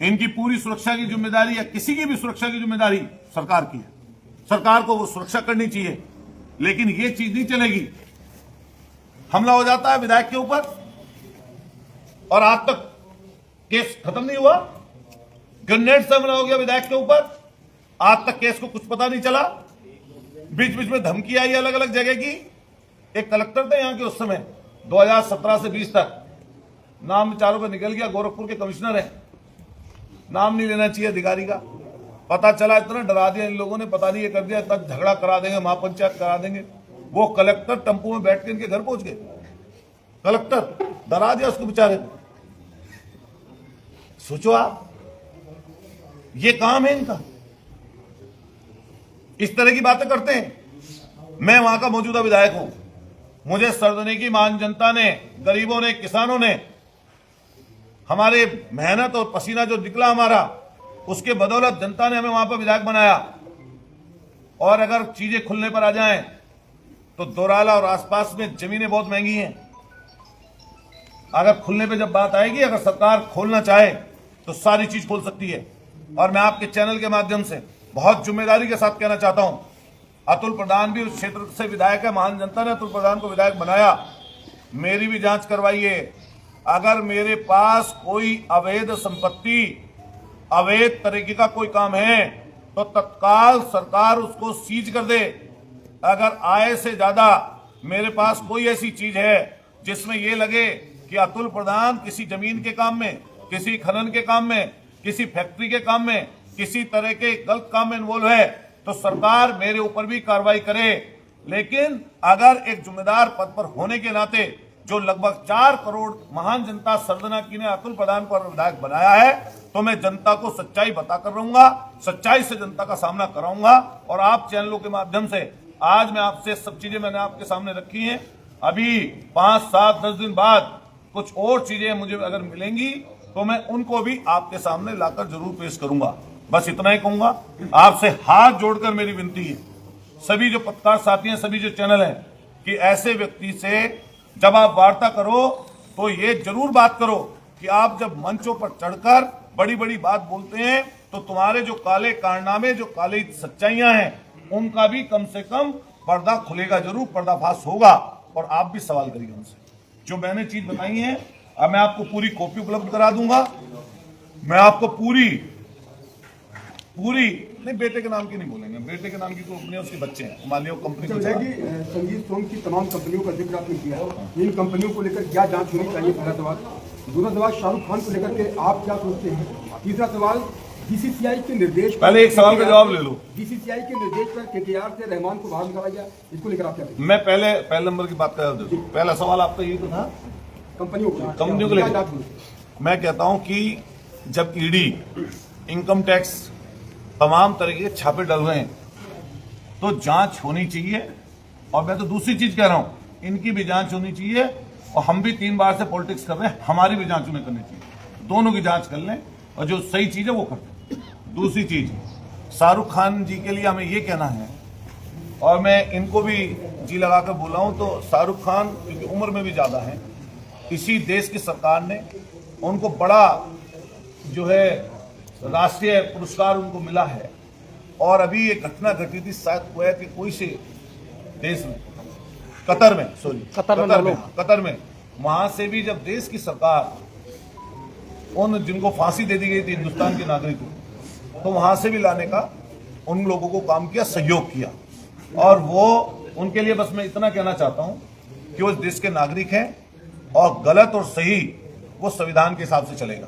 इनकी पूरी सुरक्षा की जिम्मेदारी या किसी की भी सुरक्षा की जिम्मेदारी सरकार की है। सरकार को वो सुरक्षा करनी चाहिए, लेकिन ये चीज नहीं चलेगी। हमला हो जाता है विधायक के ऊपर और आज तक केस खत्म नहीं हुआ। ग्रेनेड से हमला हो गया विधायक के ऊपर, आज तक केस को कुछ पता नहीं चला। बीच बीच में धमकी आई अलग अलग जगह की। एक कलेक्टर थे यहां के उस समय 2017 से 20 तक, नाम चारों पे निकल गया, गोरखपुर के कमिश्नर है, नाम नहीं लेना चाहिए अधिकारी का। पता चला इतना डरा दिया इन लोगों ने, पता नहीं ये कर दिया, इतना झगड़ा करा देंगे, महापंचायत करा देंगे। वो कलेक्टर टेम्पो में बैठ के इनके घर पहुंच गए। कलेक्टर डरा दिया उसको बेचारे को। सोचो आप, ये काम है इनका, इस तरह की बातें करते हैं। मैं वहां का मौजूदा विधायक हूं, मुझे सरदने की महान जनता ने, गरीबों ने, किसानों ने, हमारे मेहनत और पसीना जो निकला हमारा, उसके बदौलत जनता ने हमें वहां पर विधायक बनाया। और अगर चीजें खुलने पर आ जाएं तो दोराला और आसपास में जमीनें बहुत महंगी हैं। अगर खुलने पे जब बात आएगी, अगर सरकार खोलना चाहे तो सारी चीज खोल सकती है। और मैं आपके चैनल के माध्यम से बहुत जिम्मेदारी के साथ कहना चाहता हूं, अतुल प्रधान भी उस क्षेत्र से विधायक है, महान जनता ने अतुल प्रधान को विधायक बनाया। मेरी भी जांच करवाइए। अगर मेरे पास कोई अवैध संपत्ति, अवैध तरीके का कोई काम है तो तत्काल सरकार उसको सीज कर दे। अगर आय से ज्यादा मेरे पास कोई ऐसी चीज है जिसमें यह लगे कि अतुल प्रधान किसी जमीन के काम में, किसी खनन के काम में, किसी फैक्ट्री के काम में, किसी तरह के गलत काम में इन्वॉल्व है, तो सरकार मेरे ऊपर भी कार्रवाई करे। लेकिन अगर एक जिम्मेदार पद पर होने के नाते जो लगभग 4 करोड़ महान जनता सरदना की ने अतुल प्रधान को विधायक बनाया है, तो मैं जनता को सच्चाई बताकर रहूंगा, सच्चाई से जनता का सामना कराऊंगा। और आप चैनलों के माध्यम से आज मैं आपसे सब चीजें मैंने आपके सामने रखी हैं। अभी 5, 7, 10 दिन बाद कुछ और चीजें मुझे अगर मिलेंगी तो मैं उनको भी आपके सामने लाकर जरूर पेश करूंगा। बस इतना ही कहूंगा। आपसे हाथ जोड़कर मेरी विनती है, सभी जो पत्रकार साथी हैं, सभी जो चैनल हैं, कि ऐसे व्यक्ति से जब आप वार्ता करो तो ये जरूर बात करो कि आप जब मंचों पर चढ़कर बड़ी बड़ी बात बोलते हैं तो तुम्हारे जो काले कारनामे, जो काली सच्चाइयां हैं, उनका भी कम से कम पर्दा खुलेगा, जरूर पर्दाफाश होगा और आप भी सवाल करिए उनसे। जो मैंने चीज बताई है अब मैं आपको पूरी कॉपी उपलब्ध करा दूंगा। मैं आपको पूरी नहीं, बेटे के नाम की नहीं बोलेंगे, बेटे के नाम की तो अपने उसके बच्चे हैं, मान लियो कंपनी को संगीत सोम की तमाम कंपनियों का जिक्र आपने किया है, इन कंपनियों को लेकर क्या जांच होनी चाहिए, पहला सवाल। दूसरा सवाल, शाहरुख खान को लेकर के आप क्या सोचते हैं। तीसरा सवाल, बीसीसीआई के निर्देश पर, पहले एक सवाल का जवाब ले लो। बीसीसीआई के निर्देश पर केकेआर से रहमान को बाहर निकाला गया, इसको लेकर आप क्या कहेंगे। मैं पहले नंबर की बात कर रहा हूं। पहला सवाल आपका यही तो था, कंपनियों कंपनियों को लेकर। मैं कहता हूं कि जब ईडी, इनकम टैक्स, तमाम तरह के छापे डल रहे हैं तो जांच होनी चाहिए। और मैं तो दूसरी चीज कह रहा हूं, इनकी भी जांच होनी चाहिए, और हम भी 3 बार से पॉलिटिक्स कर रहे हैं, हमारी भी जांच उन्हें करनी चाहिए। दोनों की जांच कर लें और जो सही चीज है वो कर लें। दूसरी चीज, शाहरुख खान जी के लिए हमें ये कहना है, और मैं इनको भी जी लगाकर बोला हूं, तो शाहरुख खान क्योंकि उम्र में भी ज्यादा है, इसी देश की सरकार ने उनको बड़ा जो है राष्ट्रीय पुरस्कार उनको मिला है। और अभी ये घटना घटी थी शायद कुवैत के कोई से देश में, कतर में, वहां से भी जब देश की सरकार उन जिनको फांसी दे दी गई थी हिंदुस्तान के नागरिकों, तो वहां से भी लाने का उन लोगों को काम किया, सहयोग किया। और वो उनके लिए बस मैं इतना कहना चाहता हूं कि वो देश के नागरिक हैं, और गलत और सही वो संविधान के हिसाब से चलेगा।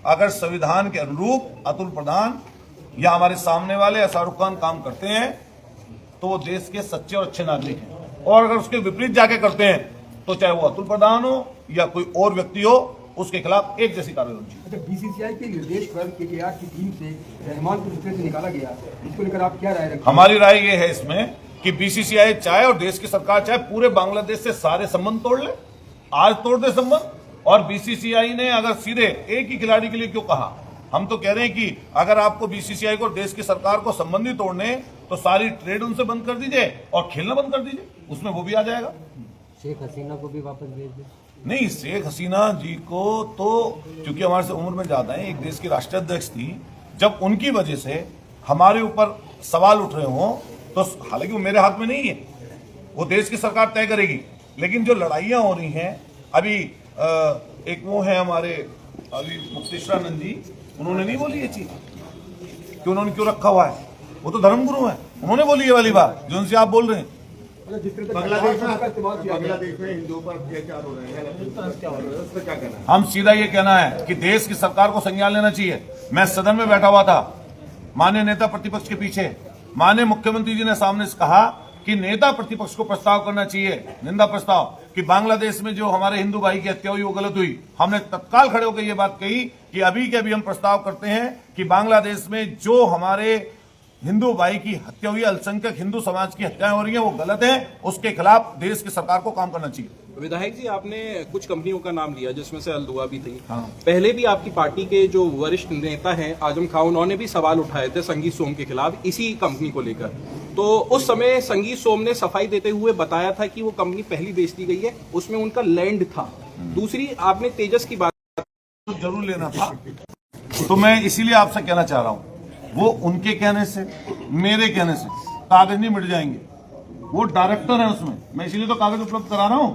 अगर संविधान के अनुरूप अतुल प्रधान या हमारे सामने वाले या शाहरुख खान काम करते हैं तो वो देश के सच्चे और अच्छे नागरिक हैं। और अगर उसके विपरीत जाके करते हैं तो चाहे वो अतुल प्रधान हो या कोई और व्यक्ति हो, उसके खिलाफ एक जैसी कार्रवाई होनी चाहिए। अच्छा, बीसीसीआई के निर्देश पर केकेआर की टीम से रहमान को दूसरे से निकाला गया, इसको लेकर आप क्या राय रखते हैं। हमारी राय ये है इसमें कि बीसीसीआई चाहे और देश की सरकार चाहे पूरे बांग्लादेश से सारे संबंध तोड़ ले, आज तोड़ दे संबंध। और बीसीसीआई ने अगर सीधे एक ही खिलाड़ी के लिए क्यों कहा, हम तो कह रहे हैं कि अगर आपको बीसीसीआई को देश की सरकार को संबंधी तोड़ने तो सारी ट्रेड उनसे बंद कर दीजिए और खेलना बंद कर दीजिए, उसमें वो भी आ जाएगा। शेख हसीना को भी वापस भेज दे। नहीं, शेख हसीना जी को तो क्योंकि हमारे से उम्र में ज्यादा है, एक देश की राष्ट्रीय अध्यक्ष थी, जब उनकी वजह से हमारे ऊपर सवाल उठ रहे हों तो हालांकि वो मेरे हाथ में नहीं है, वो देश की सरकार तय करेगी। लेकिन जो लड़ाइयां हो रही हैं अभी, एक वो है हमारे अभी मुक्तेश्वरानंद जी, उन्होंने नहीं बोली ये चीज कि उन्होंने क्यों रखा हुआ है, वो तो धर्मगुरु है, उन्होंने बोली ये वाली बात जो उनसे आप बोल रहे हैं। बांग्लादेश में हिंदुओं पर अत्याचार हो रहे हैं, उस पर क्या कहना है। हम सीधा ये कहना है कि देश की सरकार को संज्ञान लेना चाहिए। मैं सदन में बैठा हुआ था, माननीय नेता प्रतिपक्ष के पीछे, माननीय मुख्यमंत्री जी ने सामने से कहा कि नेता प्रतिपक्ष को प्रस्ताव करना चाहिए, निंदा प्रस्ताव, कि बांग्लादेश में जो हमारे हिंदू भाई की हत्या हुई वो गलत हुई। हमने तत्काल खड़े होकर ये बात कही कि अभी के अभी हम प्रस्ताव करते हैं कि बांग्लादेश में जो हमारे हिंदू भाई की हत्या हुई, अल्पसंख्यक हिंदू समाज की हत्याएं हो रही हैं, वो गलत है, उसके खिलाफ देश की सरकार को काम करना चाहिए। विधायक जी, आपने कुछ कंपनियों का नाम लिया जिसमें से अल्दुआ भी थी। हाँ। पहले भी आपकी पार्टी के जो वरिष्ठ नेता हैं आजम खां, उन्होंने भी सवाल उठाए थे संगीत सोम के खिलाफ इसी कंपनी को लेकर। तो उस समय संगीत सोम ने सफाई देते हुए बताया था कि वो कंपनी पहली बेच दी गई है, उसमें उनका लैंड था। दूसरी, आपने तेजस की बात जरूर लेना था, तो मैं इसीलिए आपसे कहना चाह रहा हूं, वो उनके कहने से मेरे कहने से कागज नहीं मिट जाएंगे। वो डायरेक्टर है उसमें, मैं इसीलिए तो कागज उपलब्ध करा रहा हूं।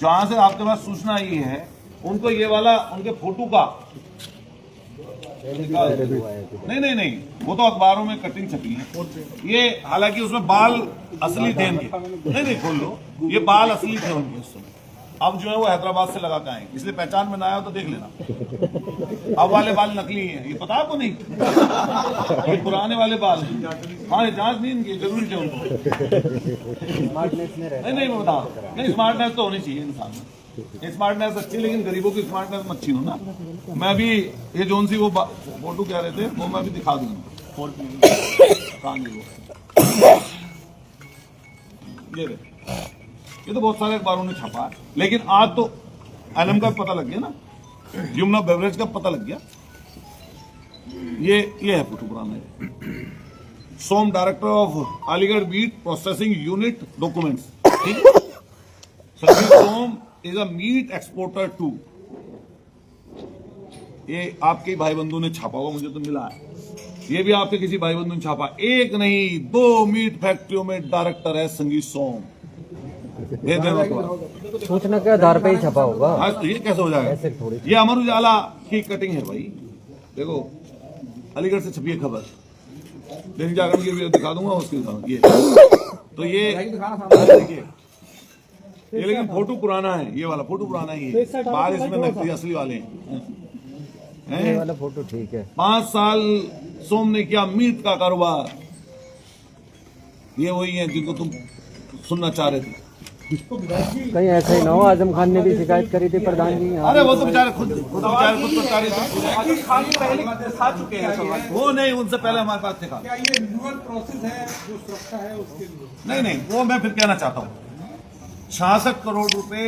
जहां से आपके पास सूचना आई है, उनको ये वाला उनके फोटो का नहीं, वो तो अखबारों में कटिंग छपी है। ये हालांकि उसमें बाल असली थे इनके, नहीं खोल लो, ये बाल असली थे उनके उस समय। अब जो है वो हैदराबाद से लगा के आएंगे, इसलिए पहचान में ना आया तो देख लेना। अब वाले बाल नकली हैं, ये पता आपको नहीं, ये पुराने वाले बाल हैं। हाँ, ये जांच नहीं इनकी जरूरी थे उनको। नहीं मैं बता, नहीं स्मार्टनेस तो होनी चाहिए इंसान में, स्मार्टनेस अच्छी, लेकिन गरीबों की स्मार्टनेस मत छीनो ना। मैं भी ये जोन सी वो फोटो कह रहे थे वो मैं भी दिखा दूंगा, ये तो बहुत सारे अखबारों ने छापा है, लेकिन आज तो एलएम का पता लग गया ना, यमुना बेवरेज का पता लग गया। ये है फोटो पुराना, Som director of Aligarh meat processing unit documents, ठीक है। Sanjeev Som is a meat exporter too, ये आपके भाई बंधु ने छापा हुआ, मुझे तो मिला है, ये भी आपके किसी भाई बंधु ने छापा। एक नहीं 2 मीट फैक्ट्रियों में डायरेक्टर है संगीत सोम। सूचना के आधार पे ही छपा होगा। हाँ, तो ये कैसे हो जाएगा? ये अमर उजाला की कटिंग है भाई, देखो अलीगढ़ से छपी है खबर, दैनिक जागरण की भी दिखा दूंगा उसके साथ। ये तो ये देखिए, ये लेकिन फोटो पुराना है, ये वाला फोटो पुराना ही है, बाहर इसमें नकली असली वाले हैं। ये वाला फोटो ठीक है। 5 साल सोम ने किया मीट का कारोबार, ये वही है जिनको तुम सुनना चाह रहे थे। कहीं ऐसा ही ना हो आजम खान ने भी शिकायत करी थी प्रधान जी। अरे वो तो बेचारे खुद बता रहे थे। आजम खान पहले खा चुके हैं सवाल। वो नहीं, उनसे पहले हमारे पास थे। क्या ये न्यूअल प्रोसेस है जो सुरक्षा है उसके लिए? नहीं, वो मैं फिर कहना चाहता हूँ, 66 करोड़ रुपए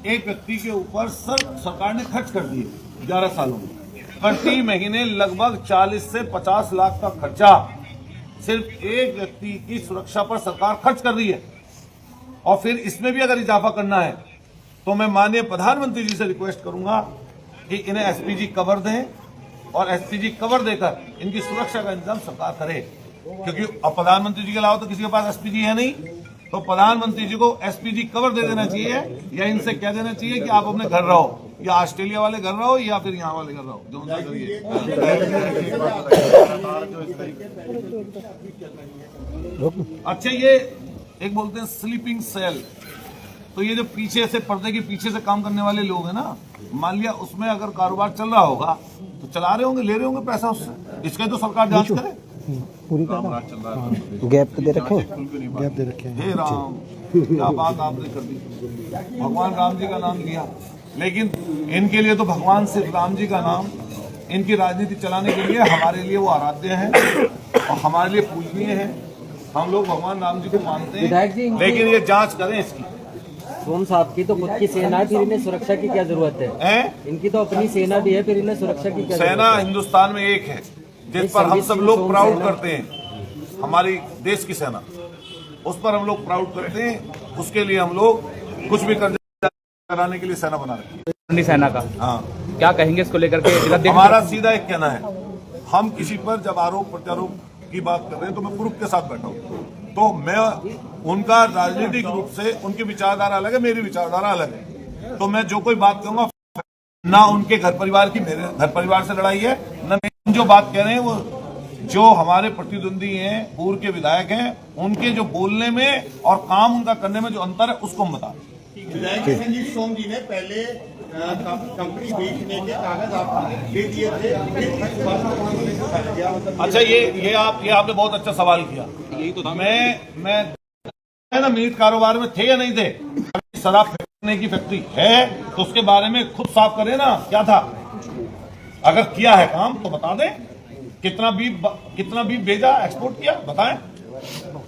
एक व्यक्ति के ऊपर सरकार ने खर्च कर दिए 11 सालों में। प्रति महीने लगभग 40 से 50 लाख का खर्चा सिर्फ एक व्यक्ति की सुरक्षा पर सरकार खर्च कर रही है। और फिर इसमें भी अगर इजाफा करना है तो मैं माननीय प्रधानमंत्री जी से रिक्वेस्ट करूंगा कि इन्हें एसपीजी कवर दें, और एसपीजी कवर देकर इनकी सुरक्षा का इंतजाम सरकार करे, क्योंकि अब प्रधानमंत्री जी के अलावा तो किसी के पास एसपीजी है नहीं। तो प्रधानमंत्री जी को एसपीजी कवर दे देना चाहिए, या इनसे कह देना चाहिए कि आप अपने घर रहो, या ऑस्ट्रेलिया वाले घर रहो या फिर यहाँ वाले घर रहो, जो उनसे करिए। अच्छा, ये एक बोलते हैं स्लीपिंग सेल, तो ये जो पीछे से पर्दे के पीछे से काम करने वाले लोग हैं ना, मान लिया उसमें अगर कारोबार चल रहा होगा तो चला रहे होंगे, ले रहे होंगे पैसा उससे, इसका तो सरकार जांच करे। गैप दे रखे, गैप दे रखे। हे राम, क्या बात आपने कर दी। भगवान राम जी का नाम लिया, लेकिन इनके लिए तो भगवान सिर्फ राम जी का नाम, इनकी राजनीति चलाने के लिए हमारे लिए वो आराध्य है और हमारे लिए पूजनीय है। हम लोग भगवान राम जी को मानते हैं, लेकिन ये जांच करें इसकी। सोम साहब की तो खुद की सेना है, फिर इन्हें सुरक्षा की क्या जरूरत है? इनकी तो अपनी सेना भी है, फिर इन्हें सुरक्षा की क्या सेना हिंदुस्तान में एक है जिस पर हम सब लोग प्राउड करते हैं, हमारी देश की सेना, उस पर हम लोग प्राउड करते हैं। उसके लिए हम लोग कुछ भी कराने के लिए सेना बना रखी है। सेना का हाँ, क्या कहेंगे इसको लेकर के? हमारा सीधा एक कहना है, हम किसी पर जब आरोप प्रत्यारोप की बात कर रहे हैं तो मैं प्रूफ के साथ बैठा हूँ, तो मैं उनका राजनीतिक रूप से उनकी विचारधारा अलग है, मेरी विचारधारा अलग है, तो मैं जो कोई बात कहूंगा ना उनके घर परिवार की, मेरे घर परिवार से लड़ाई है, न जो बात कह रहे हैं वो जो हमारे प्रतिद्वंदी हैं, पूर्व के विधायक हैं, उनके जो बोलने में और काम उनका करने में जो अंतर है उसको हम बता दें। संजीव सोम जी ने पहले कंपनी बेचने के कागज आपको दे दिए थे। अच्छा, ये आपने बहुत अच्छा सवाल किया। यही तो था। मैं ना मीट कारोबार में थे या नहीं थे, शराब फेंकने की फैक्ट्री है तो उसके बारे में खुद साफ करें ना, क्या था। अगर किया है काम तो बता दें, कितना बीफ भेजा, एक्सपोर्ट किया, बताएं।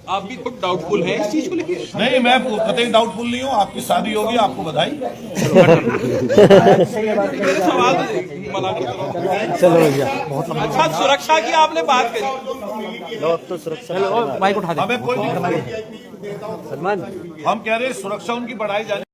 आप भी खुद डाउटफुल हैं इस चीज को लेके? नहीं, मैं कतई डाउटफुल नहीं हूँ। आपकी शादी होगी, आपको बधाई। सवाल मना चलो भैया, अच्छा, सुरक्षा की आपने बात करी, तो सुरक्षा माइक उठा दे। हमें कोई सलमान, हम कह रहे हैं सुरक्षा उनकी बढ़ाई जानी।